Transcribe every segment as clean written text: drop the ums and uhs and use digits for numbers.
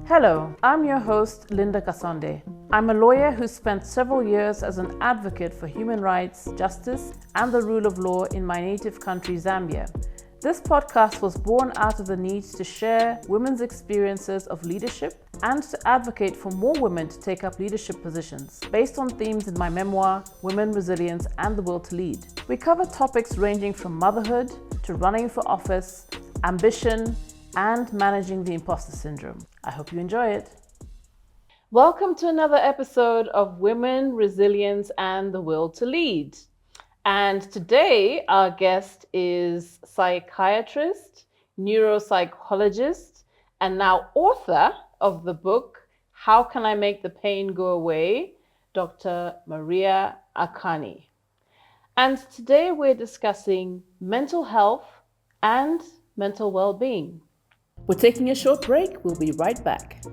Hello, I'm your host, Linda Kasonde. I'm a lawyer who spent several years as an advocate for human rights, justice, and the rule of law in my native country, Zambia. This podcast was born out of the need to share women's experiences of leadership and to advocate for more women to take up leadership positions, based on themes in my memoir, Women, Resilience, and the Will to Lead. We cover topics ranging from motherhood to running for office, ambition, and managing the imposter syndrome. I hope you enjoy it. Welcome to another episode of Women, Resilience, and the Will to Lead. And today our guest is psychiatrist, neuropsychologist, and now author of the book, How Can I Make the Pain Go Away? Dr. Maria Akani. And today we're discussing mental health and mental well-being. We're taking a short break. We'll be right back.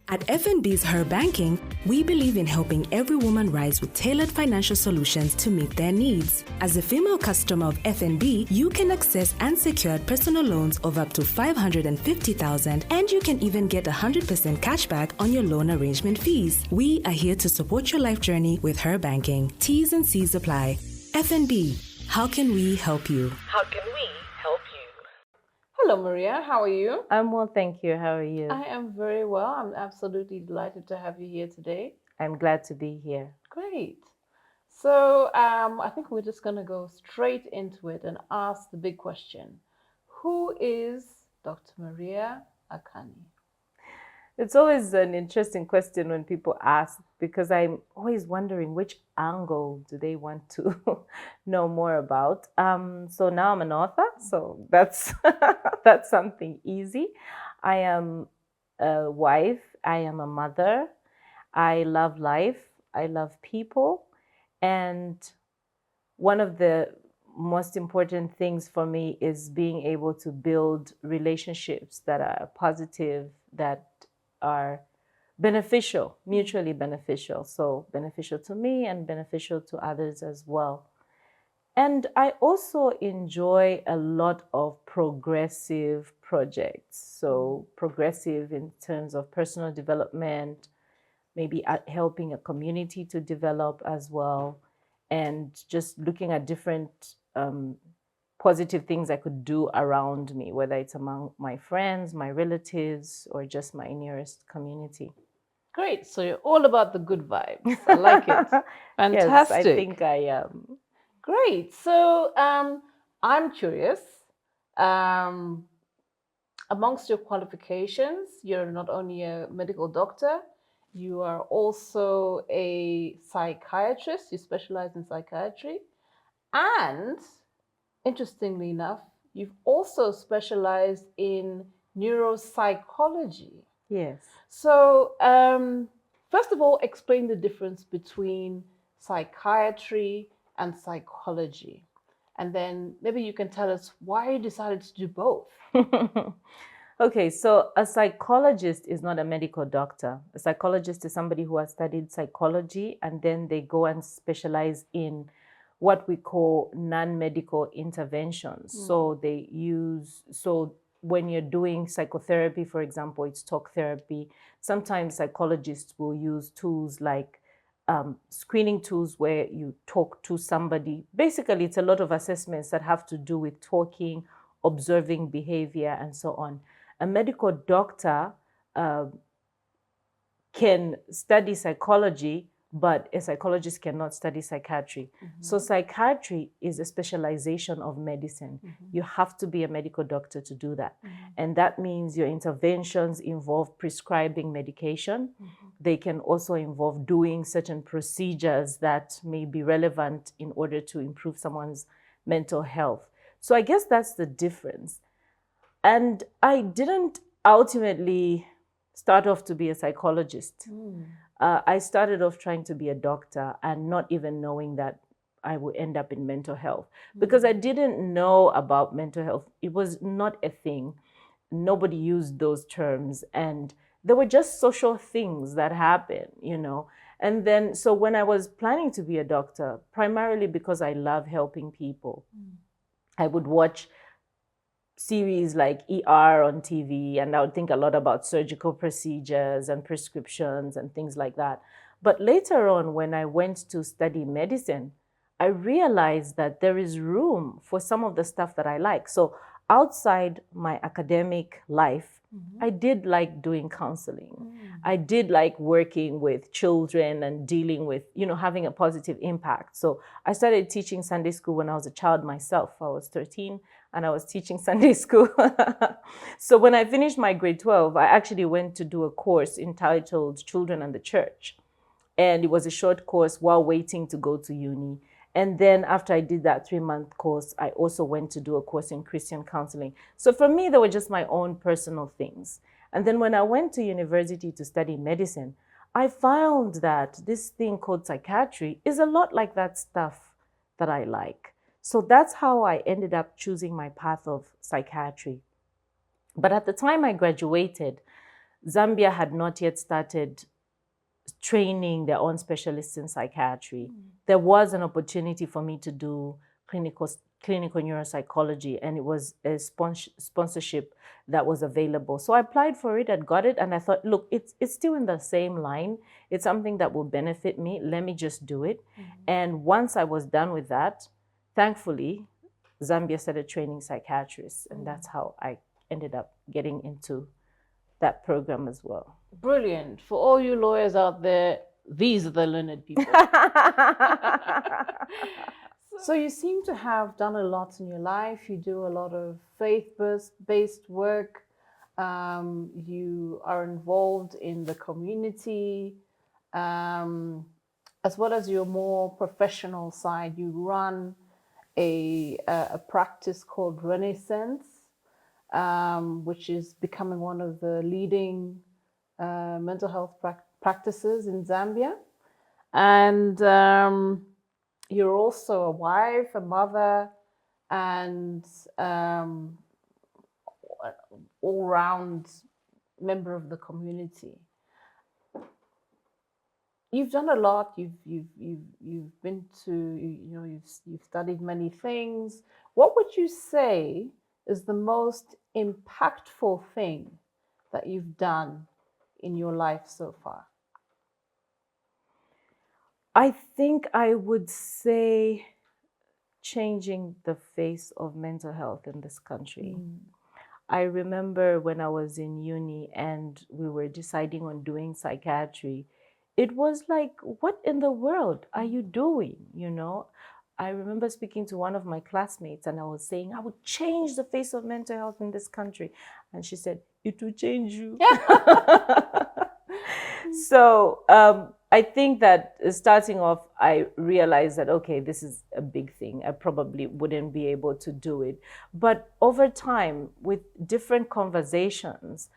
At FNB's Her Banking, we believe in helping every woman rise with tailored financial solutions to meet their needs. As a female customer of FNB, you can access unsecured personal loans of up to $550,000, and you can even get 100% cashback on your loan arrangement fees. We are here to support your life journey with Her Banking. T's and C's apply. FNB, how can we help you? How can we help you? Hello, Maria. How are you? I'm well, thank you. How are you? I am very well. I'm absolutely delighted to have you here today. I'm glad to be here. Great. So I think we're just going to go straight into it and ask the big question. Who is Dr. Maria Akani? It's always an interesting question when people ask, because I'm always wondering which angle do they want to know more about. So now I'm an author, so that's that's something easy. I am a wife. I am a mother. I love life. I love people. And one of the most important things for me is being able to build relationships that are positive, that are beneficial, mutually beneficial. So beneficial to me and beneficial to others as well. And I also enjoy a lot of progressive projects. So progressive in terms of personal development, maybe helping a community to develop as well, and just looking at different positive things I could do around me, whether it's among my friends, my relatives, or just my nearest community. Great. So you're all about the good vibes. I like it. Fantastic. Yes, I think I am. Great. So I'm curious. Amongst your qualifications, you're not only a medical doctor, you are also a psychiatrist. You specialize in psychiatry. And interestingly enough, you've also specialized in neuropsychology. Yes. So, first of all, explain the difference between psychiatry and psychology. And then maybe you can tell us why you decided to do both. Okay, so a psychologist is not a medical doctor. A psychologist is somebody who has studied psychology, and then they go and specialize in what we call non-medical interventions. So when you're doing psychotherapy, for example, it's talk therapy. Sometimes psychologists will use tools like screening tools where you talk to somebody. Basically, it's a lot of assessments that have to do with talking, observing behavior, and so on. A medical doctor can study psychology, but a psychologist cannot study psychiatry. Mm-hmm. So psychiatry is a specialization of medicine. Mm-hmm. You have to be a medical doctor to do that. Mm-hmm. And that means your interventions involve prescribing medication. Mm-hmm. They can also involve doing certain procedures that may be relevant in order to improve someone's mental health. So I guess that's the difference. And I didn't ultimately start off to be a psychologist. I started off trying to be a doctor and not even knowing that I would end up in mental health, because I didn't know about mental health. It was not a thing. Nobody used those terms, and there were just social things that happen, you know. And then, so when I was planning to be a doctor, primarily because I love helping people, I would watch series like ER on TV, and I would think a lot about surgical procedures and prescriptions and things like that. But later on, when I went to study medicine, I realized that there is room for some of the stuff that I like. So outside my academic life, I did like doing counseling. I did like working with children and dealing with, having a positive impact. So I started teaching Sunday school when I was a child myself. I was 13 and I was teaching Sunday school. So when I finished my grade 12, I actually went to do a course entitled Children and the Church. And it was a short course while waiting to go to uni. And then after I did that 3-month course, I also went to do a course in Christian counseling. So for me, they were just my own personal things. And then when I went to university to study medicine, I found that this thing called psychiatry is a lot like that stuff that I like. So that's how I ended up choosing my path of psychiatry. But at the time I graduated, Zambia had not yet started training their own specialists in psychiatry. There was an opportunity for me to do clinical neuropsychology, and it was a sponsorship that was available. So I applied for it and got it, and I thought, look, it's still in the same line. It's something that will benefit me. Let me just do it. And once I was done with that, thankfully, Zambia started training psychiatrists, and that's how I ended up getting into that program as well. Brilliant. For all you lawyers out there, these are the learned people. So you seem to have done a lot in your life. You do a lot of faith-based work. You are involved in the community, as well as your more professional side. You run a practice called Renaissance, which is becoming one of the leading mental health practices in Zambia. And you're also a wife, a mother, and all-round member of the community. You've done a lot. You've been to, you've studied many things. What would you say is the most impactful thing that you've done in your life so far? I think I would say changing the face of mental health in this country. I remember when I was in uni and we were deciding on doing psychiatry, it was like, what in the world are you doing? I remember speaking to one of my classmates and I was saying, I would change the face of mental health in this country. And she said, it will change you. So I think that starting off, I realized that, okay, this is a big thing. I probably wouldn't be able to do it. But over time, with different conversations,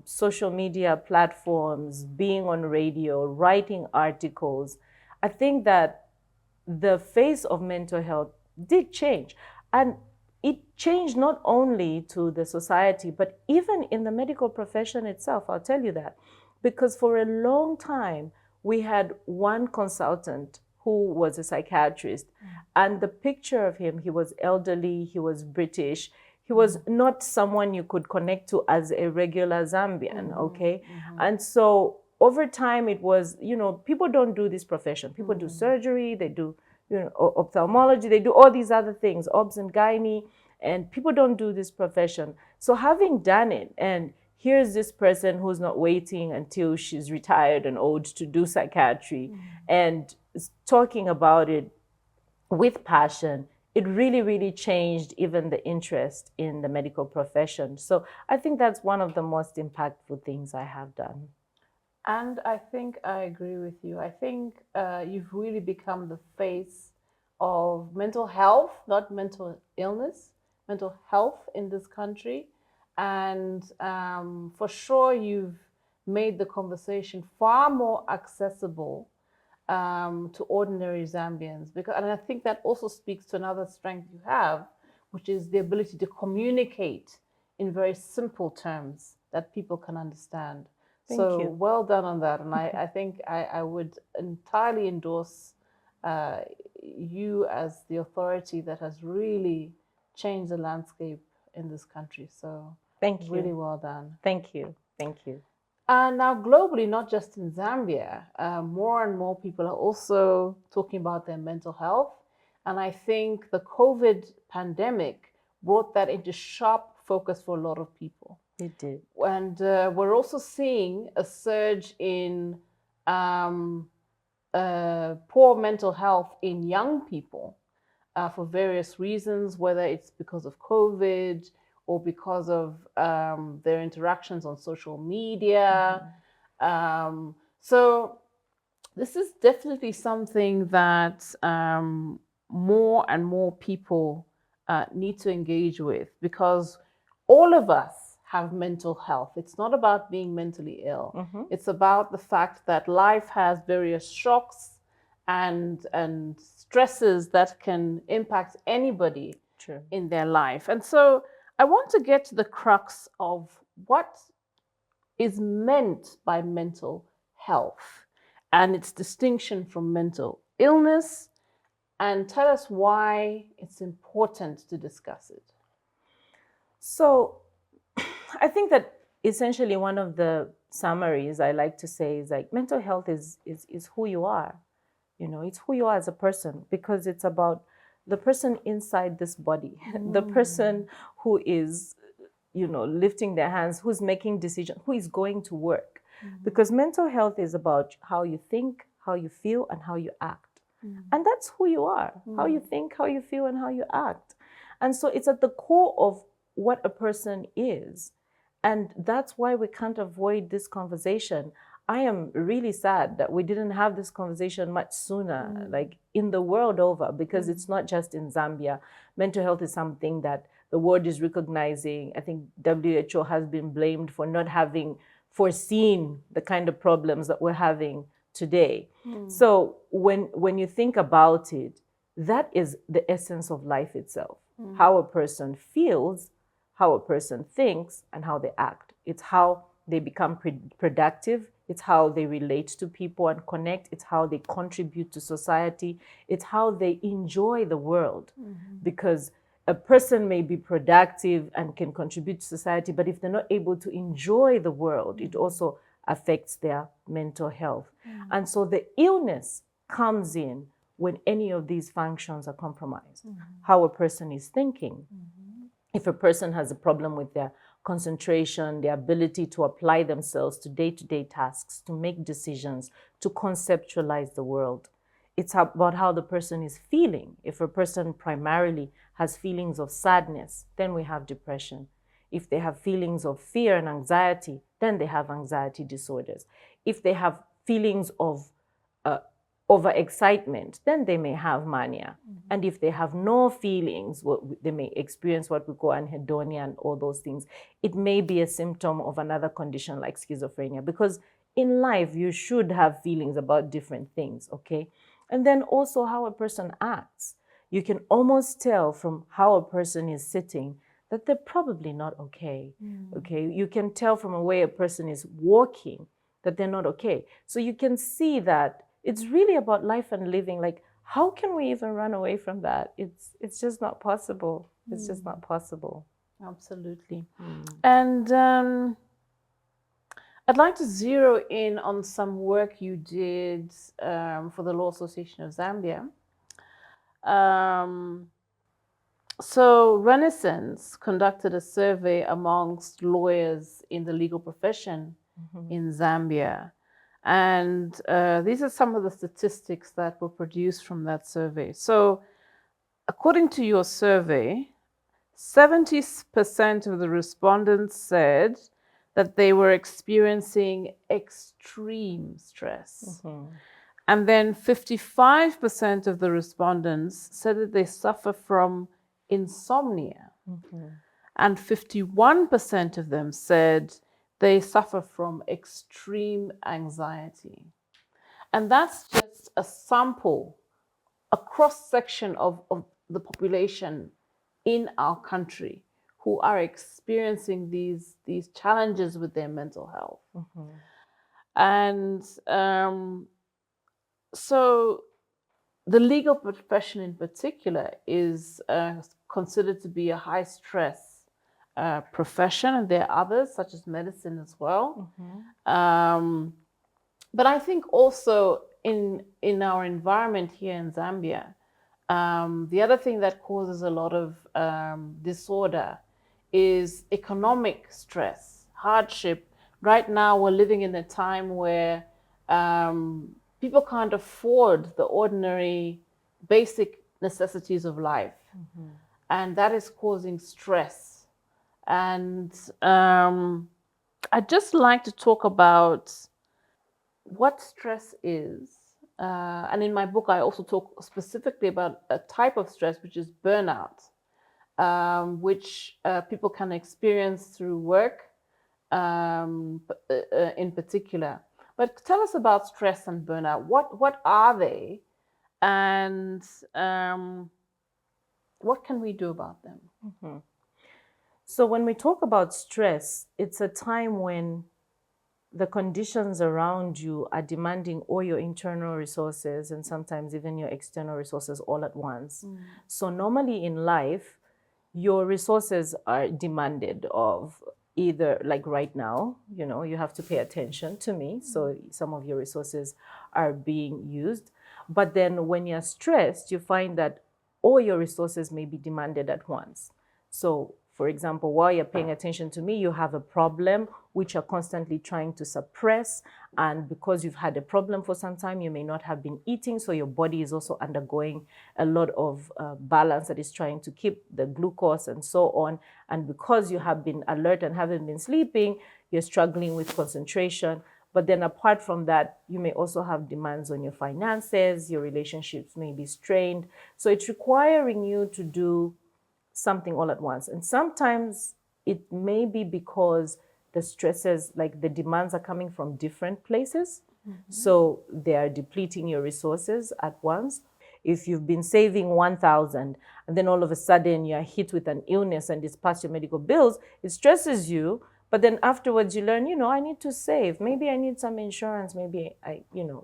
social media platforms, being on radio, writing articles, I think that the face of mental health did change. And it changed not only to the society, but even in the medical profession itself. I'll tell you that. Because for a long time, we had one consultant who was a psychiatrist. And the picture of him, he was elderly, he was British. He was not someone you could connect to as a regular Zambian, okay? And so over time, it was, people don't do this profession. People do surgery, they do, ophthalmology, they do all these other things, obs and gynae, and people don't do this profession. So having done it, and here's this person who's not waiting until she's retired and old to do psychiatry and talking about it with passion, it really, really changed even the interest in the medical profession. So I think that's one of the most impactful things I have done. And I think I agree with you. I think you've really become the face of mental health, not mental illness, mental health in this country. And for sure, you've made the conversation far more accessible to ordinary Zambians. And I think that also speaks to another strength you have, which is the ability to communicate in very simple terms that people can understand. Thank you. Well done on that. And I think I would entirely endorse you as the authority that has really changed the landscape in this country. So Thank you. really well done. Thank you. Thank you. Now, globally, not just in Zambia, more and more people are also talking about their mental health. And I think the COVID pandemic brought that into sharp focus for a lot of people. It did. And we're also seeing a surge in poor mental health in young people for various reasons, whether it's because of COVID or because of their interactions on social media. So this is definitely something that more and more people need to engage with, because all of us have mental health. It's not about being mentally ill. It's about the fact that life has various shocks and stresses that can impact anybody in their life. And so I want to get to the crux of what is meant by mental health and its distinction from mental illness, and tell us why it's important to discuss it. So I think that essentially one of the summaries I like to say is like mental health is who you are. You know, it's who you are as a person, because it's about the person inside this body, the person who is, you know, lifting their hands, who's making decisions, who is going to work. Because mental health is about how you think, how you feel, and how you act. And that's who you are, how you think, how you feel, and how you act. And so it's at the core of what a person is. And that's why we can't avoid this conversation. I am really sad that we didn't have this conversation much sooner, like in the world over, because it's not just in Zambia. Mental health is something that the world is recognizing. I think WHO has been blamed for not having foreseen the kind of problems that we're having today. So when you think about it, that is the essence of life itself. How a person feels, how a person thinks, and how they act. It's how they become productive. It's how they relate to people and connect. It's how they contribute to society. It's how they enjoy the world. Because a person may be productive and can contribute to society, but if they're not able to enjoy the world, it also affects their mental health. And so the illness comes in when any of these functions are compromised. How a person is thinking. If a person has a problem with their concentration, their ability to apply themselves to day-to-day tasks, to make decisions, to conceptualize the world. It's about how the person is feeling. If a person primarily has feelings of sadness, then we have depression. If they have feelings of fear and anxiety, then they have anxiety disorders. If they have feelings of overexcitement, then they may have mania. And if they have no feelings, they may experience what we call anhedonia and all those things. It may be a symptom of another condition like schizophrenia, because in life, you should have feelings about different things, okay? And then also how a person acts. You can almost tell from how a person is sitting that they're probably not okay, okay? You can tell from the way a person is walking that they're not okay. So you can see that it's really about life and living. Like, how can we even run away from that? It's just not possible. It's just not possible. Absolutely. And I'd like to zero in on some work you did for the Law Association of Zambia. So Renaissance conducted a survey amongst lawyers in the legal profession in Zambia. And these are some of the statistics that were produced from that survey. So according to your survey, 70% of the respondents said that they were experiencing extreme stress. And then 55% of the respondents said that they suffer from insomnia. And 51% of them said they suffer from extreme anxiety. And that's just a sample, a cross-section of the population in our country who are experiencing these challenges with their mental health. And so the legal profession in particular is considered to be a high stress profession, and there are others such as medicine as well. But I think also in our environment here in Zambia, the other thing that causes a lot of disorder is economic stress, hardship. Right now, we're living in a time where people can't afford the ordinary, basic necessities of life, and that is causing stress. And I'd just like to talk about what stress is. And in my book, I also talk specifically about a type of stress, which is burnout, which people can experience through work in particular. But tell us about stress and burnout. What are they? And what can we do about them? So when we talk about stress, it's a time when the conditions around you are demanding all your internal resources and sometimes even your external resources all at once. So normally in life, your resources are demanded of either, like right now, you have to pay attention to me. So some of your resources are being used. But then when you're stressed, you find that all your resources may be demanded at once. So for example, while you're paying attention to me, you have a problem which you're constantly trying to suppress. And because you've had a problem for some time, you may not have been eating. So your body is also undergoing a lot of balance that is trying to keep the glucose and so on. And because you have been alert and haven't been sleeping, you're struggling with concentration. But then apart from that, you may also have demands on your finances, your relationships may be strained. So it's requiring you to do something all at once. And sometimes it may be because the stresses, like the demands, are coming from different places. So they are depleting your resources at once. If you've been saving 1,000 and then all of a sudden you're hit with an illness and it's past your medical bills, it stresses you. But then afterwards you learn, I need to save. Maybe I need some insurance. Maybe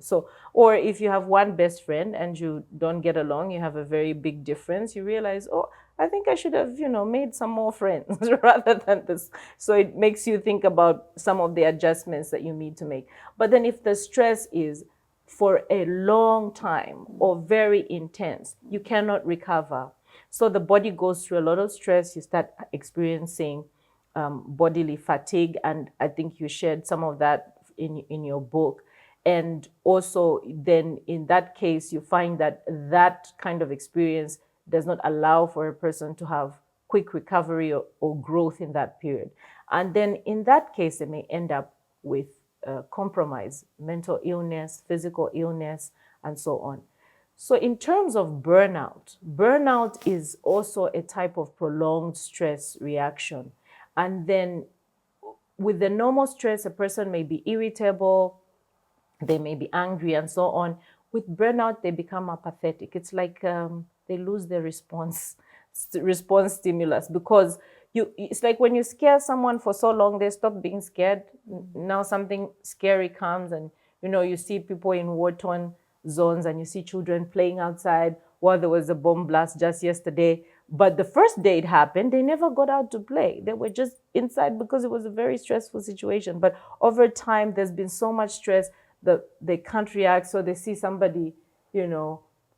so, or if you have one best friend and you don't get along, you have a very big difference, you realize, oh, I think I should have, made some more friends rather than this. So it makes you think about some of the adjustments that you need to make. But then if the stress is for a long time or very intense, you cannot recover. So the body goes through a lot of stress. You start experiencing bodily fatigue. And I think you shared some of that in your book. And also then in that case, you find that that kind of experience does not allow for a person to have quick recovery or growth in that period. And then in that case, they may end up with compromise, mental illness, physical illness, and so on. So in terms of burnout is also a type of prolonged stress reaction. And then with the normal stress, a person may be irritable, they may be angry, and so on. With burnout, they become apathetic. It's like they lose their response stimulus, because it's like when you scare someone for so long, they stop being scared. Now something scary comes and you see people in war-torn zones and you see children playing outside while there was a bomb blast just yesterday. But the first day it happened, they never got out to play. They were just inside because it was a very stressful situation. But over time, there's been so much stress that they can't react. So they see somebody,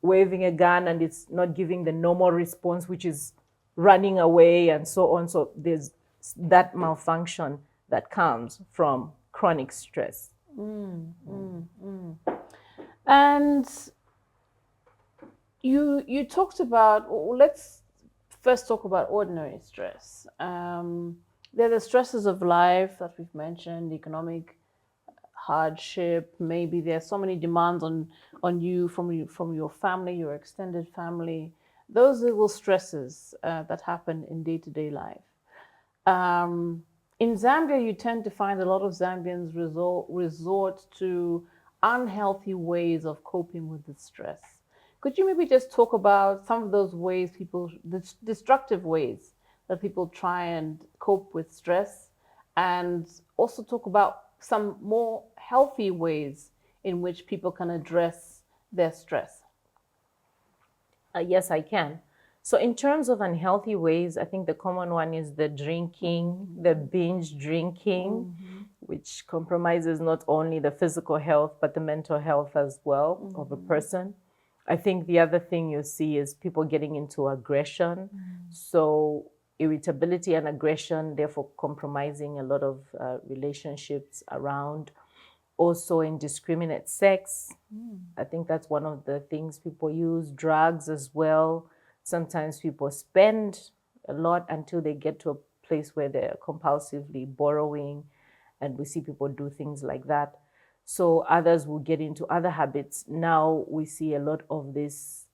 waving a gun and it's not giving the normal response, which is running away and so on. So there's that malfunction that comes from chronic stress. And you talked about, let's first talk about ordinary stress. There are the stresses of life that we've mentioned, economic hardship. Maybe there are so many demands on you from your family, your extended family. Those little stresses that happen in day-to-day life. In Zambia, you tend to find a lot of Zambians resort to unhealthy ways of coping with the stress. Could you maybe just talk about some of those ways the destructive ways that people try and cope with stress, and also talk about some more healthy ways in which people can address their stress? Yes, I can. So in terms of unhealthy ways, I think the common one is the drinking, the binge drinking, which compromises not only the physical health, but the mental health as well of a person. I think the other thing you see is people getting into aggression. So irritability and aggression, therefore compromising a lot of relationships around. Also indiscriminate sex. I think that's one of the things people use. Drugs as well. Sometimes people spend a lot until they get to a place where they're compulsively borrowing, and we see people do things like that. So others will get into other habits. Now we see a lot of this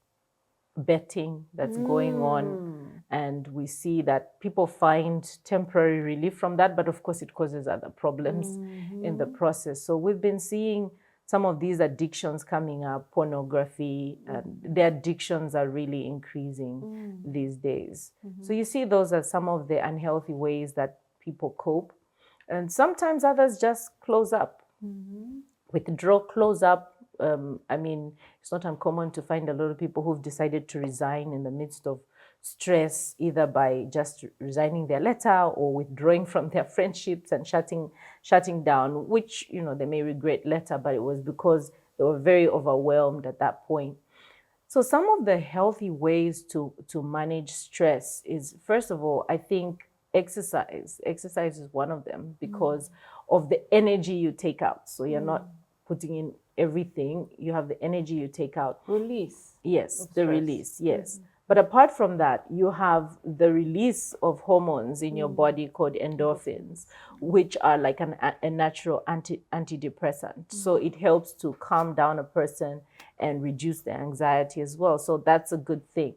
betting that's going on, and we see that people find temporary relief from that, but of course it causes other problems in the process. So we've been seeing some of these addictions coming up, pornography, and the addictions are really increasing these days. So you see those are some of the unhealthy ways that people cope, and sometimes others just close up, withdraw, close up. I mean, it's not uncommon to find a lot of people who've decided to resign in the midst of stress, either by just resigning their letter or withdrawing from their friendships and shutting down, which, you know, they may regret later, but it was because they were very overwhelmed at that point. So some of the healthy ways to manage stress is, first of all, I think exercise. Exercise is one of them because of the energy you take out. So you're not putting in everything, you have the energy you take out. Release. Yes, the release, yes. But apart from that, you have the release of hormones in your body called endorphins, which are like a natural antidepressant. So it helps to calm down a person and reduce the anxiety as well. So that's a good thing.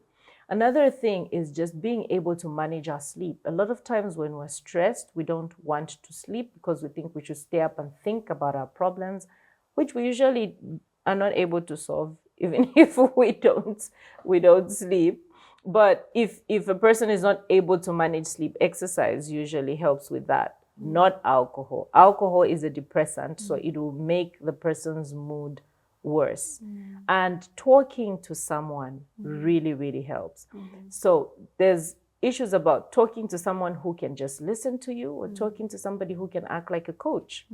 Another thing is just being able to manage our sleep. A lot of times when we're stressed, we don't want to sleep because we think we should stay up and think about our problems, which we usually are not able to solve, even if we don't sleep. But if a person is not able to manage sleep, exercise usually helps with that, not alcohol. Alcohol is a depressant, so it will make the person's mood worse. And talking to someone really, really helps. So there's issues about talking to someone who can just listen to you, or talking to somebody who can act like a coach.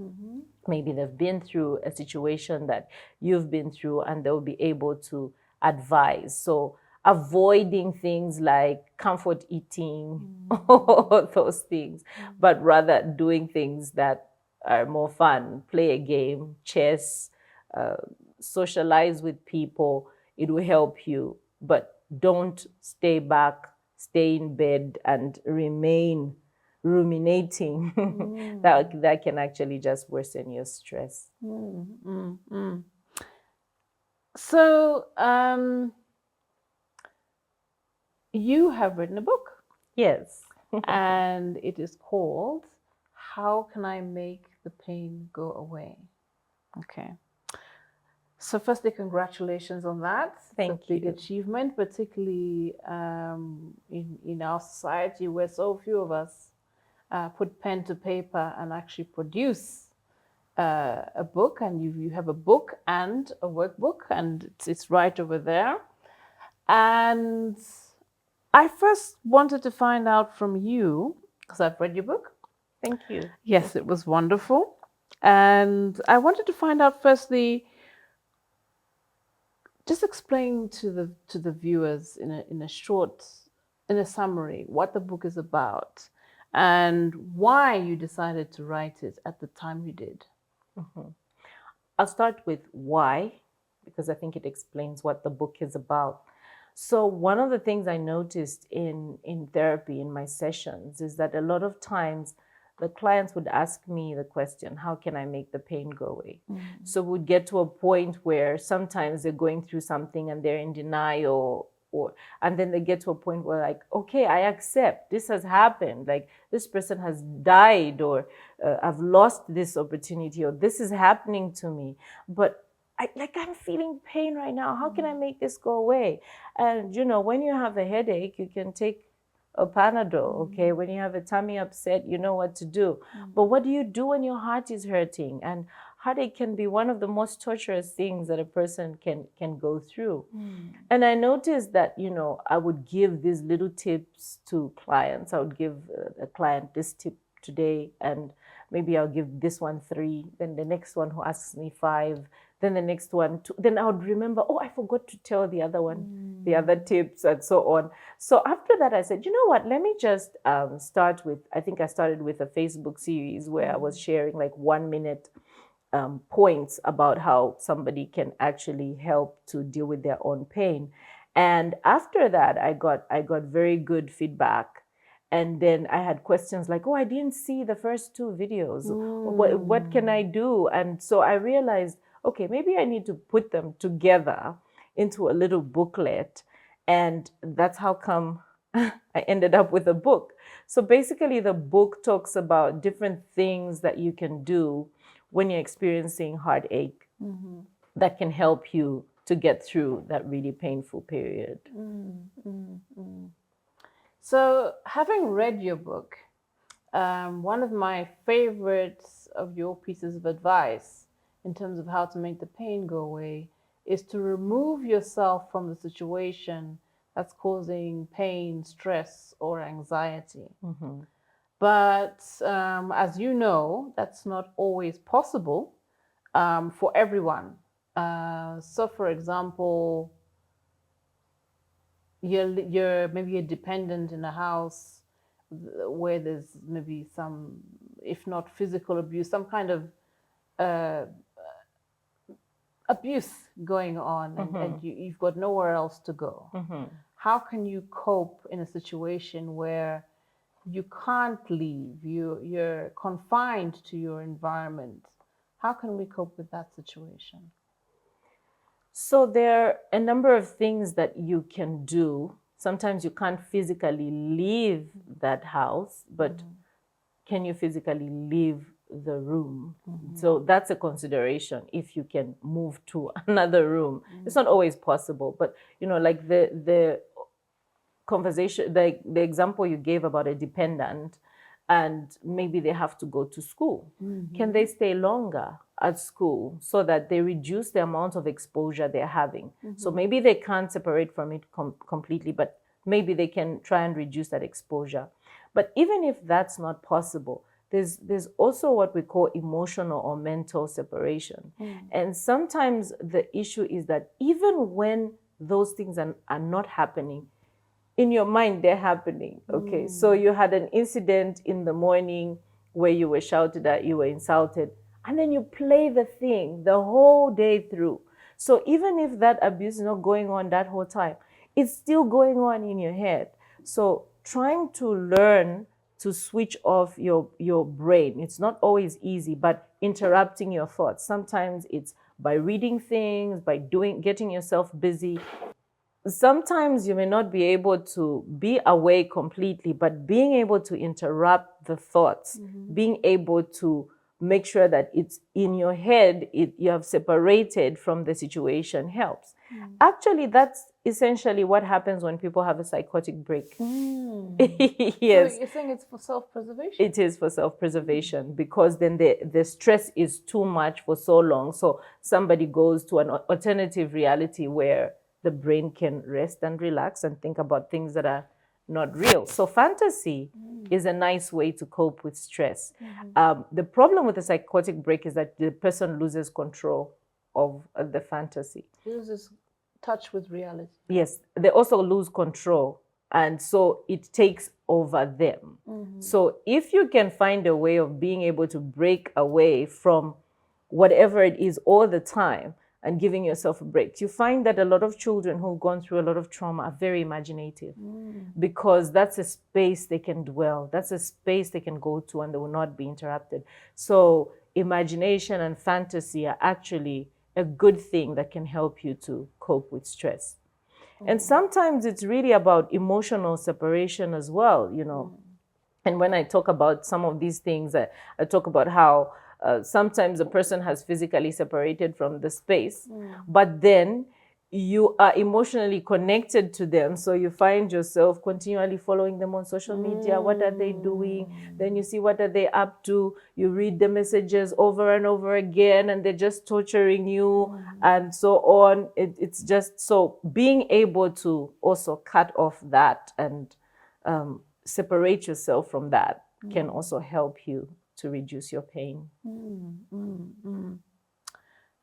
Maybe they've been through a situation that you've been through and they'll be able to advise. So avoiding things like comfort eating, all those things, but rather doing things that are more fun. Play a game, chess, socialize with people. It will help you, but don't stay back, stay in bed and remain ruminating. That can actually just worsen your stress. So you have written a book. Yes. And it is called How Can I Make the Pain Go Away? Okay. So firstly, congratulations on that. Thank it's a big you. achievement, particularly in our society where so few of us put pen to paper and actually produce a book. And you have a book and a workbook, and it's right over there. And I first wanted to find out from you, because I've read your book. Thank you. Yes, it was wonderful. And I wanted to find out firstly, just explain to the viewers in a summary what the book is about and why you decided to write it at the time you did. I'll start with why, because I think it explains what the book is about. So one of the things I noticed in therapy, in my sessions, is that a lot of times the clients would ask me the question, how can I make the pain go away? So we'd get to a point where sometimes they're going through something and they're in denial, and then they get to a point where, like, okay, I accept this has happened. Like, this person has died, or I've lost this opportunity, or this is happening to me. But I'm feeling pain right now. How can I make this go away? And, you know, when you have a headache, you can take a Panadol, okay? When you have a tummy upset, you know what to do. But what do you do when your heart is hurting? And heartache can be one of the most torturous things that a person can go through. And I noticed that, I would give these little tips to clients. I would give a client this tip today, and maybe I'll give this one 3, then the next one who asks me 5, then the next one 2. Then I would remember, I forgot to tell the other one, the other tips, and so on. So after that, I said, you know what, let me just start with, I think I started with a Facebook series where I was sharing like 1-minute points about how somebody can actually help to deal with their own pain. And after that, I got very good feedback. And then I had questions like, I didn't see the first 2 videos. What can I do? And so I realized, okay, maybe I need to put them together into a little booklet. And that's how come I ended up with a book. So basically, the book talks about different things that you can do when you're experiencing heartache that can help you to get through that really painful period. So, having read your book, one of my favorites of your pieces of advice in terms of how to make the pain go away is to remove yourself from the situation that's causing pain, stress, or anxiety. But as you know, that's not always possible for everyone. So, for example, you're maybe a dependent in a house where there's maybe some, if not physical abuse, some kind of abuse going on, and you've got nowhere else to go. How can you cope in a situation where you can't leave, you're confined to your environment? How can we cope with that situation? So there are a number of things that you can do. Sometimes you can't physically leave that house, but can you physically leave the room? So that's a consideration if you can move to another room. It's not always possible, but like the conversation, the example you gave about a dependent, and maybe they have to go to school. Can they stay longer at school so that they reduce the amount of exposure they're having? So maybe they can't separate from it completely, but maybe they can try and reduce that exposure. But even if that's not possible, there's also what we call emotional or mental separation. And sometimes the issue is that even when those things are not happening, in your mind, they're happening. Okay, so you had an incident in the morning where you were shouted at, you were insulted, and then you play the thing the whole day through. So even if that abuse is not going on that whole time, it's still going on in your head. So trying to learn to switch off your brain, it's not always easy, but interrupting your thoughts. Sometimes it's by reading things, by getting yourself busy. Sometimes you may not be able to be away completely, but being able to interrupt the thoughts, being able to make sure that it's in your head, you have separated from the situation helps. Actually, that's essentially what happens when people have a psychotic break. Yes. So you're saying it's for self-preservation? It is for self-preservation, because then the stress is too much for so long. So somebody goes to an alternative reality where the brain can rest and relax and think about things that are not real. So fantasy is a nice way to cope with stress. The problem with a psychotic break is that the person loses control of the fantasy. Loses touch with reality. Yes, they also lose control. And so it takes over them. So if you can find a way of being able to break away from whatever it is all the time, and giving yourself a break, you find that a lot of children who've gone through a lot of trauma are very imaginative, because that's a space they can dwell. That's a space they can go to and they will not be interrupted. So imagination and fantasy are actually a good thing that can help you to cope with stress. And sometimes it's really about emotional separation as well, And when I talk about some of these things, I talk about how sometimes a person has physically separated from the space, but then you are emotionally connected to them. So you find yourself continually following them on social media. What are they doing? Then you see what are they up to. You read the messages over and over again, and they're just torturing you and so on. It's just so being able to also cut off that and separate yourself from that can also help you to reduce your pain.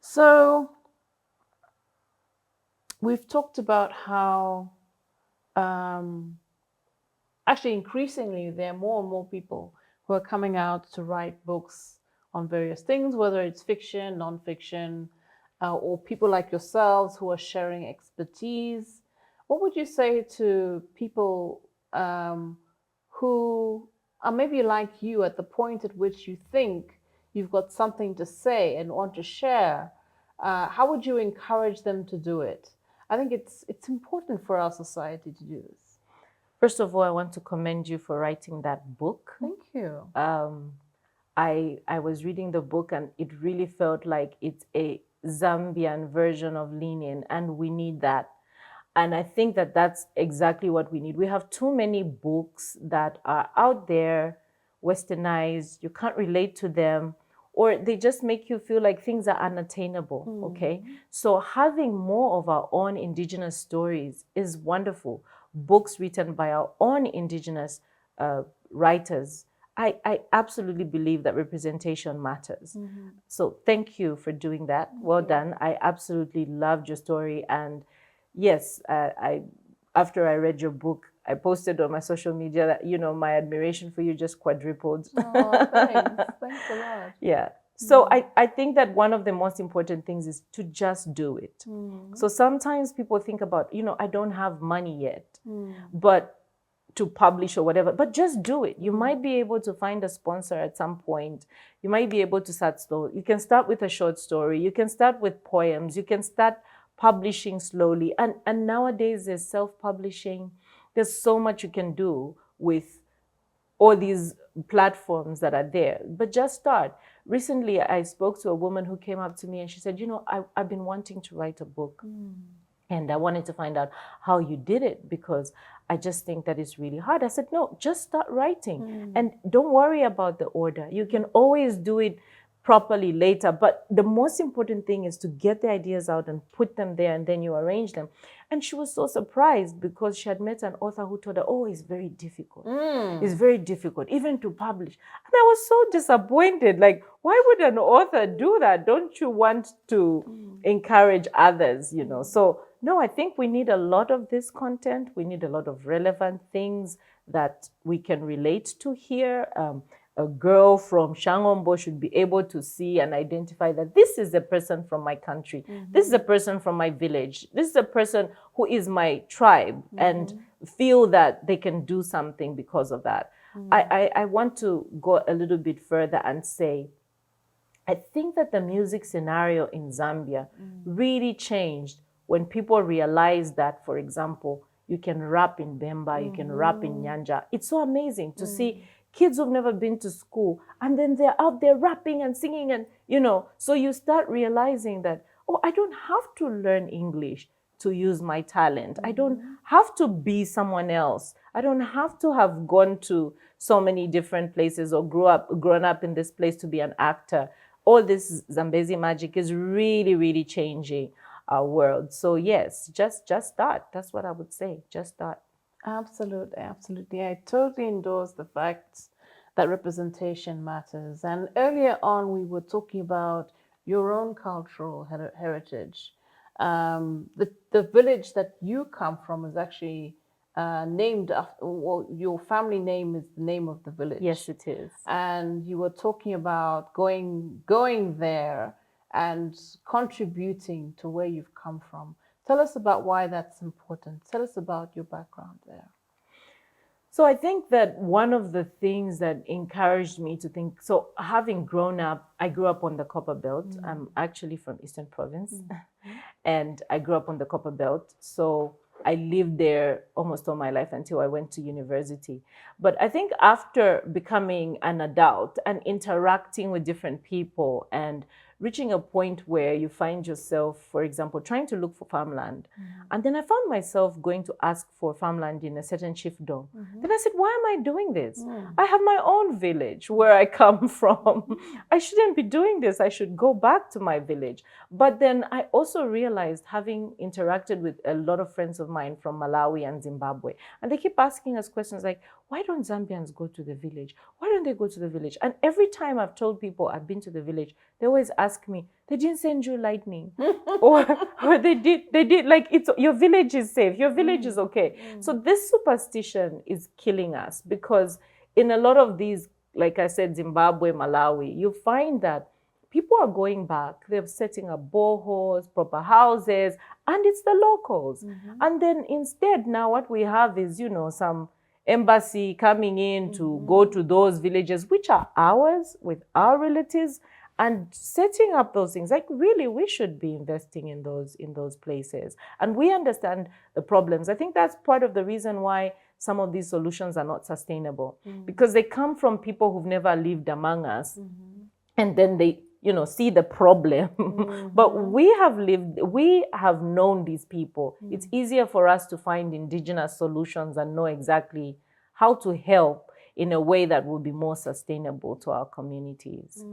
So we've talked about how actually increasingly there are more and more people who are coming out to write books on various things, whether it's fiction, nonfiction, or people like yourselves who are sharing expertise. What would you say to people who are maybe like you at the point at which you think you've got something to say and want to share? How would you encourage them to do it? I think it's important for our society to do this. First of all, I want to commend you for writing that book. Thank you. I was reading the book and it really felt like it's a Zambian version of Lean, and we need that. And I think that that's exactly what we need. We have too many books that are out there, westernized, you can't relate to them, or they just make you feel like things are unattainable, okay? So having more of our own indigenous stories is wonderful. Books written by our own indigenous writers. I absolutely believe that representation matters. So thank you for doing that. Well done. I absolutely loved your story. And yes, after I read your book, I posted on my social media that, my admiration for you just quadrupled. Oh, thanks. Thanks a lot. Yeah. So I think that one of the most important things is to just do it. So sometimes people think about, I don't have money yet, but to publish or whatever, but just do it. You might be able to find a sponsor at some point. You might be able to start slow. You can start with a short story. You can start with poems. You can start publishing slowly. And nowadays there's self-publishing. There's so much you can do with all these platforms that are there, but just start. Recently, I spoke to a woman who came up to me and she said, I've been wanting to write a book. And I wanted to find out how you did it because I just think that it's really hard. I said, no, just start writing and don't worry about the order. You can always do it properly later. But the most important thing is to get the ideas out and put them there and then you arrange them. And she was so surprised because she had met an author who told her, oh, it's very difficult. It's very difficult, even to publish. And I was so disappointed. Like, why would an author do that? Don't you want to encourage others, So, no, I think we need a lot of this content. We need a lot of relevant things that we can relate to here. A girl from Shangombo should be able to see and identify that this is a person from my country. This is a person from my village. This is a person who is my tribe and feel that they can do something because of that. I want to go a little bit further and say, I think that the music scenario in Zambia really changed when people realized that, for example, you can rap in Bemba, you can rap in Nyanja. It's so amazing to see kids who've never been to school, and then they're out there rapping and singing and, so you start realizing that, oh, I don't have to learn English to use my talent. I don't have to be someone else. I don't have to have gone to so many different places or grown up in this place to be an actor. All this Zambezi magic is really, really changing our world. So yes, just start. That's what I would say. Just start. Absolutely, absolutely. I totally endorse the fact that representation matters. And earlier on, we were talking about your own cultural heritage. The village that you come from is actually named after, well, your family name is the name of the village. Yes, it is. And you were talking about going there and contributing to where you've come from. Tell us about why that's important. Tell us about your background there. So I think that one of the things that encouraged me to think, so having grown up, I grew up on the Copper Belt. I'm actually from Eastern Province and I grew up on the Copper Belt. So I lived there almost all my life until I went to university. But I think after becoming an adult and interacting with different people and reaching a point where you find yourself, for example, trying to look for farmland. And then I found myself going to ask for farmland in a certain chiefdom. Then I said, why am I doing this? I have my own village where I come from. I shouldn't be doing this. I should go back to my village. But then I also realized, having interacted with a lot of friends of mine from Malawi and Zimbabwe, and they keep asking us questions like, why don't Zambians go to the village? Why don't they go to the village? And every time I've told people I've been to the village, they always ask me, they didn't send you lightning. or they did, like, it's, your village is safe, your village is okay. So this superstition is killing us, because in a lot of these, like I said, Zimbabwe, Malawi, you find that people are going back, they're setting up boreholes, proper houses, and it's the locals. And then instead, now what we have is, some embassy coming in to go to those villages, which are ours, with our relatives, and setting up those things. Like, really, we should be investing in those places. And we understand the problems. I think that's part of the reason why some of these solutions are not sustainable, because they come from people who've never lived among us. And then they, see the problem. But we have known these people. It's easier for us to find indigenous solutions and know exactly how to help in a way that will be more sustainable to our communities.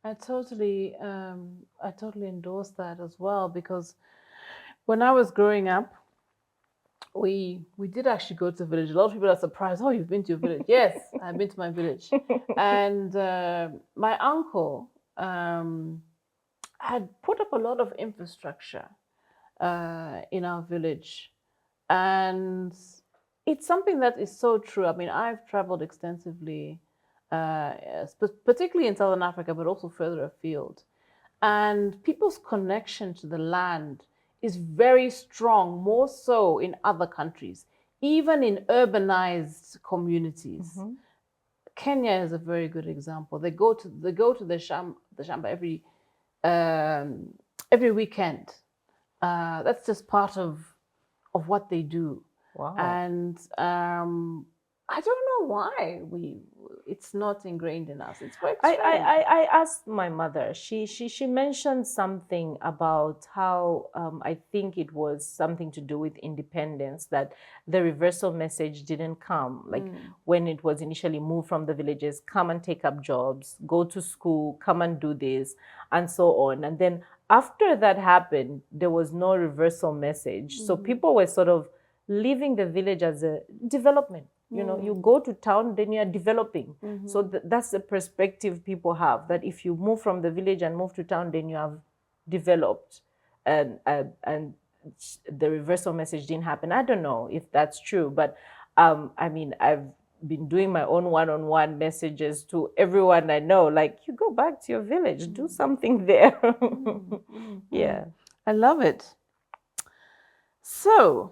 I totally endorse that as well, because when I was growing up, we did actually go to the village. A lot of people are surprised. Oh, you've been to your village? Yes, I've been to my village. And my uncle had put up a lot of infrastructure in our village. And it's something that is so true. I mean, I've traveled extensively, particularly in Southern Africa, but also further afield. And people's connection to the land is very strong, more so in other countries, even in urbanized communities. Kenya is a very good example. They go to the shamba every weekend. That's just part of what they do. Wow. And I don't know why it's not ingrained in us. It's very strange. I asked my mother. She mentioned something about how I think it was something to do with independence, that the reversal message didn't come. Like when it was initially moved from the villages, come and take up jobs, go to school, come and do this, and so on. And then after that happened, there was no reversal message. So people were sort of leaving the village as a development. You go to town, then you're developing. So that's the perspective people have, that if you move from the village and move to town, then you have developed. And the reversal message didn't happen. I don't know if that's true, but I mean, I've been doing my own one-on-one messages to everyone I know, like, you go back to your village, do something there. Yeah. I love it. So,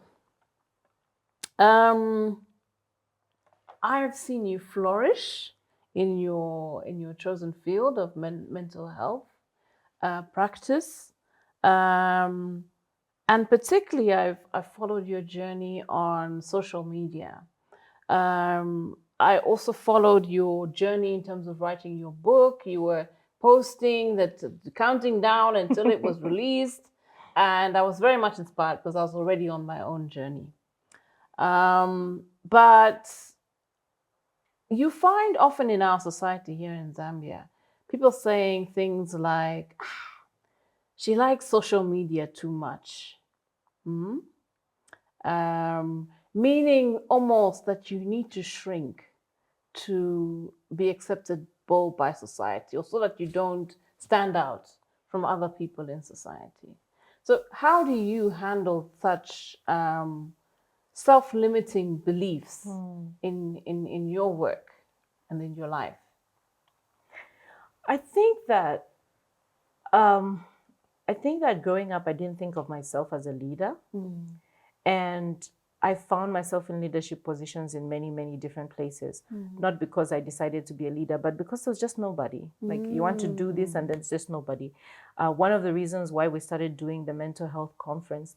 I've seen you flourish in your chosen field of mental health practice, and particularly I've followed your journey on social media. I also followed your journey in terms of writing your book. You were posting that, counting down until it was released, and I was very much inspired because I was already on my own journey. But you find often in our society here in Zambia, people saying things like, she likes social media too much. Meaning almost that you need to shrink to be acceptable by society, or so that you don't stand out from other people in society. So how do you handle such self-limiting beliefs in your work and in your life? I think that growing up, I didn't think of myself as a leader, and I found myself in leadership positions in many, many different places. Not because I decided to be a leader, but because there was just nobody. Like, you want to do this, and there's just nobody. One of the reasons why we started doing the mental health conference,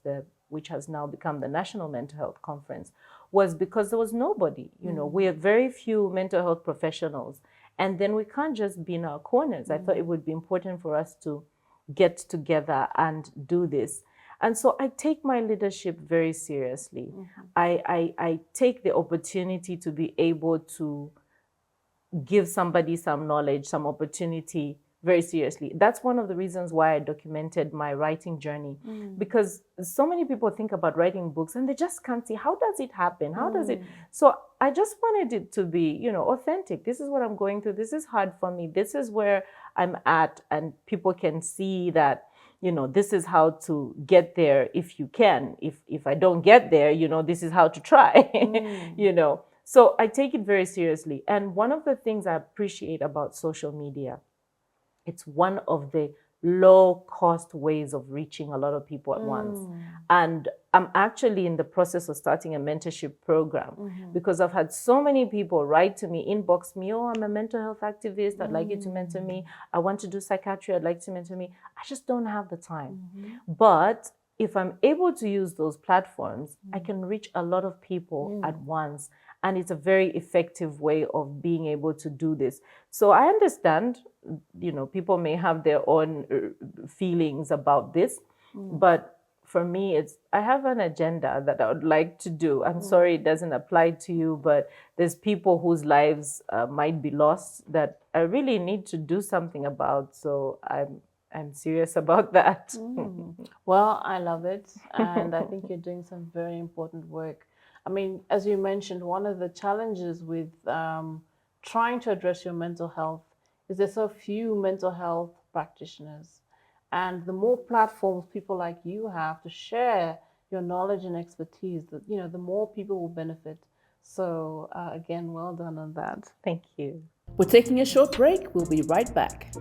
which has now become the National Mental Health Conference, was because there was nobody. We have very few mental health professionals. And then we can't just be in our corners. I thought it would be important for us to get together and do this. And so I take my leadership very seriously. I take the opportunity to be able to give somebody some knowledge, some opportunity very seriously. That's one of the reasons why I documented my writing journey, because so many people think about writing books and they just can't see, how does it happen? How does it? So I just wanted it to be, authentic. This is what I'm going through. This is hard for me. This is where I'm at. And people can see that, this is how to get there if you can. If I don't get there, this is how to try, So I take it very seriously. And one of the things I appreciate about social media, it's one of the low-cost ways of reaching a lot of people at once. And I'm actually in the process of starting a mentorship program because I've had so many people write to me, inbox me, oh, I'm a mental health activist, I'd like you to mentor me. I want to do psychiatry, I'd like to mentor me. I just don't have the time. But if I'm able to use those platforms, I can reach a lot of people at once. And it's a very effective way of being able to do this. So I understand, people may have their own feelings about this, but for me, I have an agenda that I would like to do. I'm sorry it doesn't apply to you, but there's people whose lives might be lost that I really need to do something about. So I'm serious about that. Well, I love it. And I think you're doing some very important work. I mean, as you mentioned, one of the challenges with trying to address your mental health is there's so few mental health practitioners. And the more platforms people like you have to share your knowledge and expertise, the more people will benefit. So again, well done on that. Thank you. We're taking a short break. We'll be right back.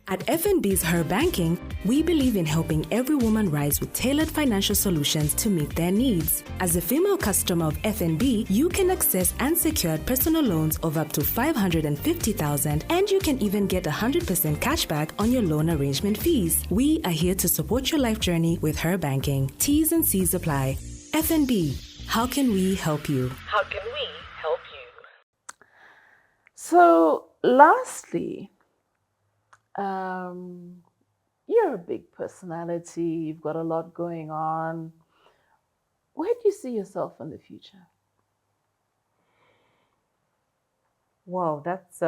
At FNB's Her Banking, we believe in helping every woman rise with tailored financial solutions to meet their needs. As a female customer of FNB, you can access unsecured personal loans of up to $550,000, and you can even get 100% cashback on your loan arrangement fees. We are here to support your life journey with Her Banking. T's and C's apply. FNB, how can we help you? How can we help you? So, lastly, you're a big personality, you've got a lot going on. Where do you see yourself in the future? Wow, that's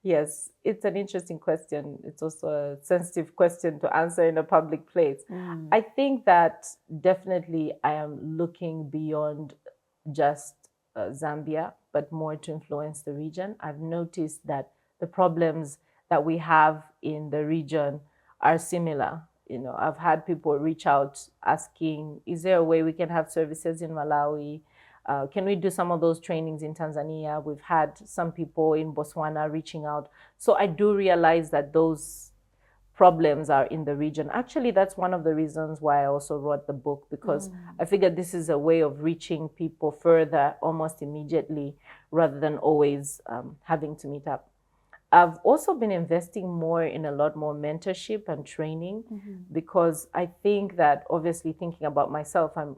yes, it's an interesting question. It's also a sensitive question to answer in a public place. I think that definitely I am looking beyond just Zambia, but more to influence the region. I've noticed that the problems that we have in the region are similar. I've had people reach out asking, is there a way we can have services in Malawi? Can we do some of those trainings in Tanzania? We've had some people in Botswana reaching out. So I do realize that those problems are in the region. Actually, that's one of the reasons why I also wrote the book, because I figured this is a way of reaching people further almost immediately rather than always having to meet up. I've also been investing more in a lot more mentorship and training because I think that, obviously, thinking about myself, I'm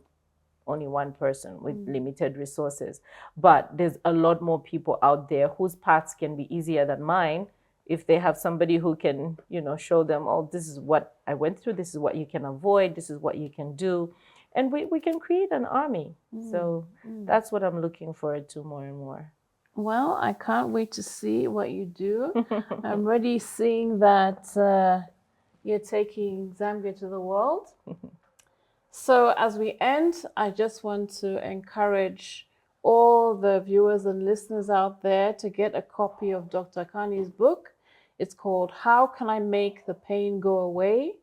only one person with limited resources, but there's a lot more people out there whose paths can be easier than mine if they have somebody who can, show them, oh, this is what I went through, this is what you can avoid, this is what you can do. And we can create an army. So that's what I'm looking forward to more and more. Well, I can't wait to see what you do. I'm already seeing that you're taking Zambia to the world. So as we end, I just want to encourage all the viewers and listeners out there to get a copy of Dr. Akani's book. It's called How Can I Make the Pain Go Away?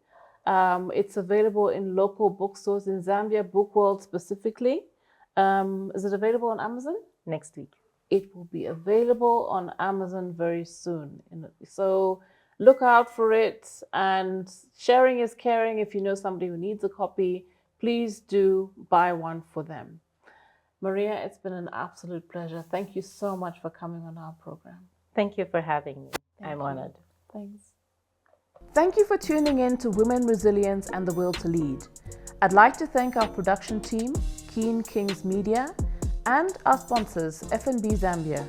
It's available in local bookstores in Zambia, Book World specifically. Is it available on Amazon? Next week. It will be available on Amazon very soon. So look out for it, and sharing is caring. If you know somebody who needs a copy, please do buy one for them. Maria, it's been an absolute pleasure. Thank you so much for coming on our program. Thank you for having me. I'm honored. Thanks. Thank you for tuning in to Women Resilience and the Will to Lead. I'd like to thank our production team, Keen Kings Media, and our sponsors, FNB Zambia.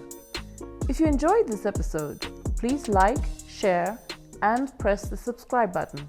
If you enjoyed this episode, please like, share, and press the subscribe button.